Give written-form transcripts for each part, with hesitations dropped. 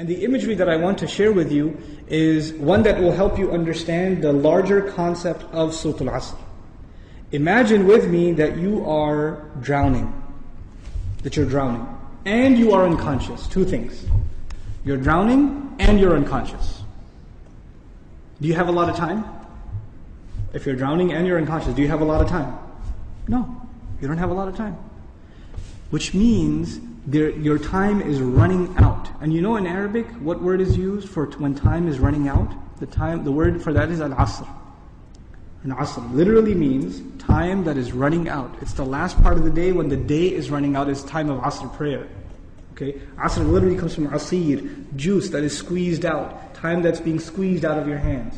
And the imagery that I want to share with you is one that will help you understand the larger concept of Surah Al-Asr. Imagine with me that you are drowning. And you are unconscious. Two things. You're drowning and you're unconscious. Do you have a lot of time? If you're drowning and you're unconscious, do you have a lot of time? No, you don't have a lot of time. Which means your time is running out. And you know in Arabic, what word is used for when time is running out? The word for that is al-Asr. Al-Asr literally means time that is running out. It's the last part of the day when the day is running out. It's time of Asr prayer. Okay, Asr literally comes from asir, juice that is squeezed out, time that's being squeezed out of your hands.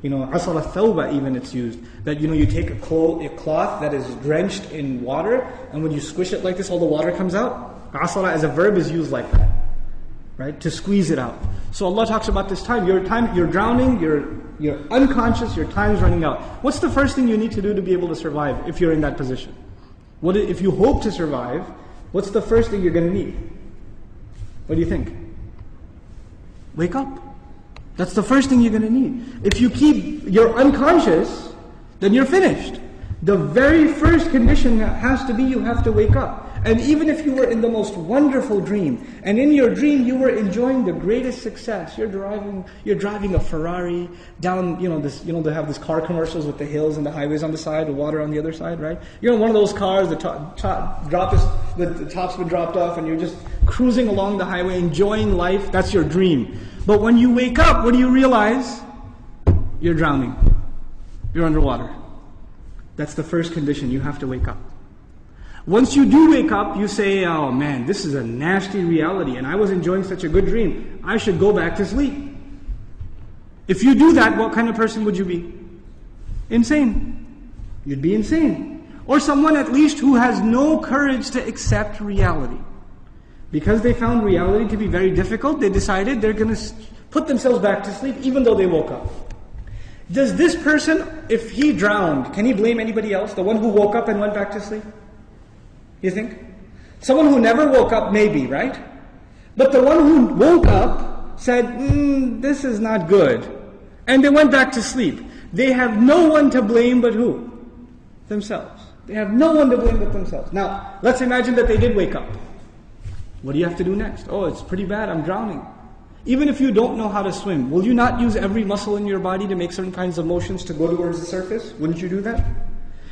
Asr al-thawba even it's used. That you take a cloth that is drenched in water, and when you squish it like this, all the water comes out. Asra as a verb is used like that, right? To squeeze it out. So Allah talks about this time. You're drowning, you're unconscious, your time is running out. What's the first thing you need to do to be able to survive if you're in that position? If you hope to survive, what's the first thing you're going to need? What do you think? Wake up. That's the first thing you're going to need. If you're unconscious, then you're finished. The very first condition has to be you have to wake up. And even if you were in the most wonderful dream, and in your dream you were enjoying the greatest success, you're driving a Ferrari down, they have these car commercials with the hills and the highways on the side, the water on the other side, right? You're in one of those cars, the top's been dropped off, and you're just cruising along the highway, enjoying life. That's your dream. But when you wake up, what do you realize? You're drowning. You're underwater. That's the first condition. You have to wake up. Once you do wake up, you say, oh man, this is a nasty reality, and I was enjoying such a good dream. I should go back to sleep. If you do that, what kind of person would you be? Insane. You'd be insane. Or someone at least who has no courage to accept reality. Because they found reality to be very difficult, they decided they're going to put themselves back to sleep even though they woke up. Does this person, if he drowned, can he blame anybody else? The one who woke up and went back to sleep? You think? Someone who never woke up, maybe, right? But the one who woke up said, this is not good. And they went back to sleep. They have no one to blame but who? Themselves. They have no one to blame but themselves. Now, let's imagine that they did wake up. What do you have to do next? Oh, it's pretty bad, I'm drowning. Even if you don't know how to swim, will you not use every muscle in your body to make certain kinds of motions to go towards the surface? Wouldn't you do that?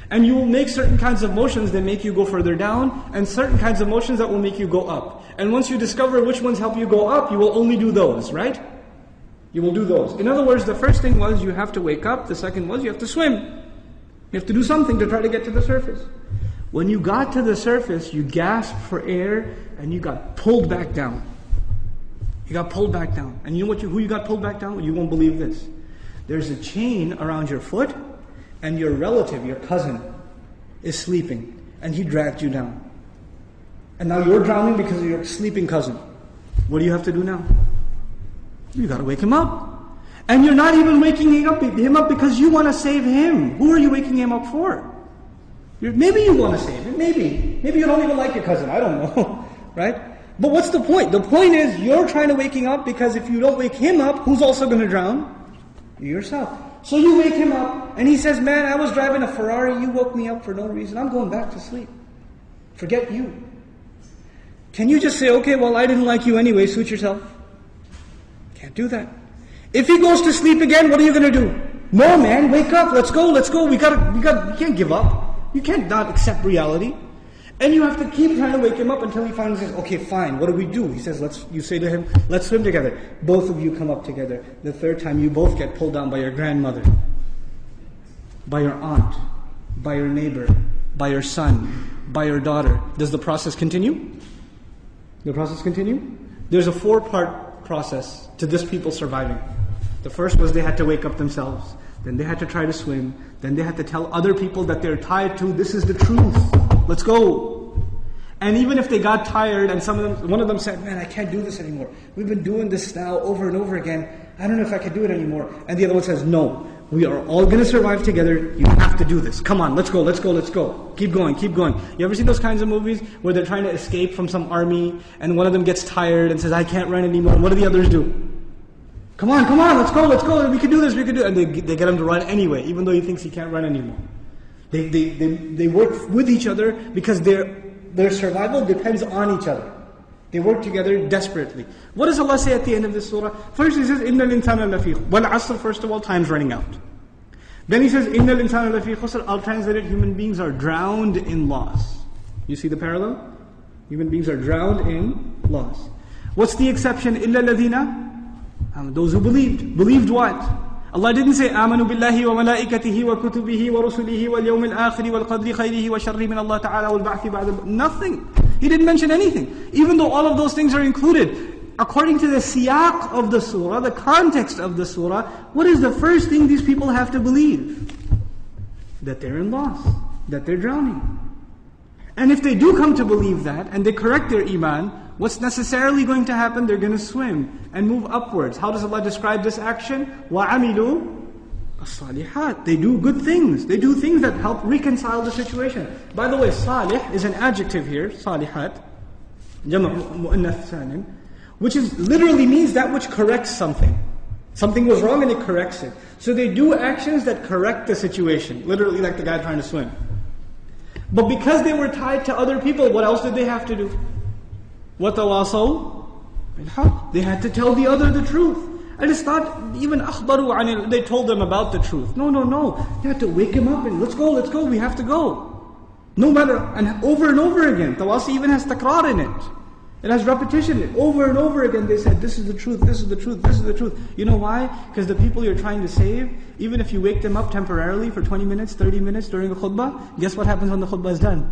And you will make certain kinds of motions that make you go further down, and certain kinds of motions that will make you go up. And once you discover which ones help you go up, you will only do those, right? You will do those. In other words, the first thing was you have to wake up. The second was you have to swim. You have to do something to try to get to the surface. When you got to the surface, you gasped for air, and you got pulled back down. You got pulled back down. And you know who you got pulled back down? You won't believe this. There's a chain around your foot, and your relative, your cousin, is sleeping, and he dragged you down. And now you're drowning because of your sleeping cousin. What do you have to do now? You got to wake him up. And you're not even waking him up because you want to save him. Who are you waking him up for? Maybe you want to save him. Maybe you don't even like your cousin. I don't know. Right? But what's the point? The point is you're trying to wake him up because if you don't wake him up, who's also going to drown? You yourself. So you wake him up and he says, man, I was driving a Ferrari. You woke me up for no reason. I'm going back to sleep. Forget you. Can you just say, okay, well, I didn't like you anyway. Suit yourself. Can't do that. If he goes to sleep again, what are you going to do? No, man, wake up. Let's go. We can't give up. You can't not accept reality. And you have to keep trying to wake him up until he finally says, okay, fine, what do we do? He says, you say to him, let's swim together. Both of you come up together. The third time, you both get pulled down by your grandmother, by your aunt, by your neighbor, by your son, by your daughter. Does the process continue? The process continue? There's a 4-part process to this people surviving. The first was they had to wake up themselves. Then they had to try to swim. Then they had to tell other people that they're tied to, this is the truth. Let's go. And even if they got tired and one of them said, man, I can't do this anymore. We've been doing this now over and over again. I don't know if I can do it anymore. And the other one says, no, We are all going to survive together. You have to do this. Come on, let's go, let's go, let's go. Keep going, keep going. You ever seen those kinds of movies where they're trying to escape from some army and one of them gets tired and says, I can't run anymore. What do the others do? Come on, let's go, we can do this, we can do it. And they get him to run anyway, even though he thinks he can't run anymore. They work with each other because their survival depends on each other. They work together desperately. What does Allah say at the end of this surah? First He says, إِنَّ الْإِنسَانَ لَفِي وَالْعَصْرِ. First of all, time's running out. Then He says, إِنَّ الْإِنسَانَ لَفِي خُسْرٍ. I'll translate it, human beings are drowned in loss. You see the parallel? Human beings are drowned in loss. What's the exception? إِلَّا الَّذِينَ. Those who believed. Believed what? Allah didn't say آمنوا بالله وملائكته وكتبه ورسله واليوم الآخر والقدر خيره وشره من الله تعالى والبعث بعد. Nothing. He didn't mention anything. Even though all of those things are included. According to the siyaq of the surah, the context of the surah, what is the first thing these people have to believe? That they're in loss. That they're drowning. And if they do come to believe that, and they correct their iman, what's necessarily going to happen? They're going to swim and move upwards. How does Allah describe this action? وَعَمِلُوا الصَّالِحَاتِ. They do good things. They do things that help reconcile the situation. By the way, salih is an adjective here, salihat, جمع مؤنث سالم, which is literally means that which corrects something. Something was wrong and it corrects it. So they do actions that correct the situation. Literally like the guy trying to swim. But because they were tied to other people, what else did they have to do? وَتَوَاصَوْا بِالْحَقِّ. They had to tell the other the truth. And it's not even أخبروا عن it. They told them about the truth. No. You have to wake him up and let's go, we have to go. No matter, and over again. Tawasi even has takrar in it. It has repetition. Over and over again they said, this is the truth, this is the truth, this is the truth. You know why? Because the people you're trying to save, even if you wake them up temporarily for 20 minutes, 30 minutes during a khutbah, guess what happens when the khutbah is done?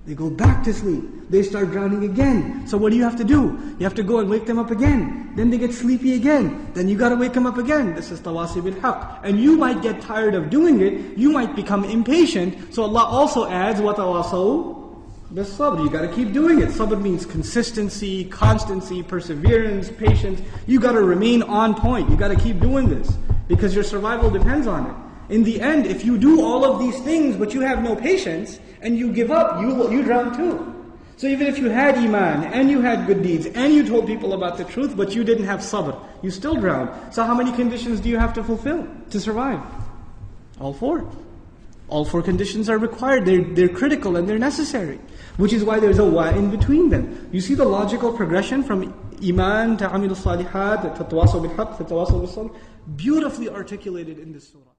They go back to sleep. They start drowning again. So what do you have to do? You have to go and wake them up again. Then they get sleepy again. Then you got to wake them up again. This is tawasi bil haqq. And you might get tired of doing it. You might become impatient. So Allah also adds, وَتَوَاصَوْا بِالصَّبْرِ. You got to keep doing it. Sabr means consistency, constancy, perseverance, patience. You got to remain on point. You got to keep doing this. Because your survival depends on it. In the end, if you do all of these things but you have no patience, and you give up, you drown too. So even if you had iman, and you had good deeds, and you told people about the truth, but you didn't have sabr, you still drown. So how many conditions do you have to fulfill to survive? All four. All four conditions are required. They're critical and they're necessary. Which is why there's a wa in between them. You see the logical progression from iman to amil salihat, to tawasaw bil haqq, to tawasaw bil sabr, beautifully articulated in this surah.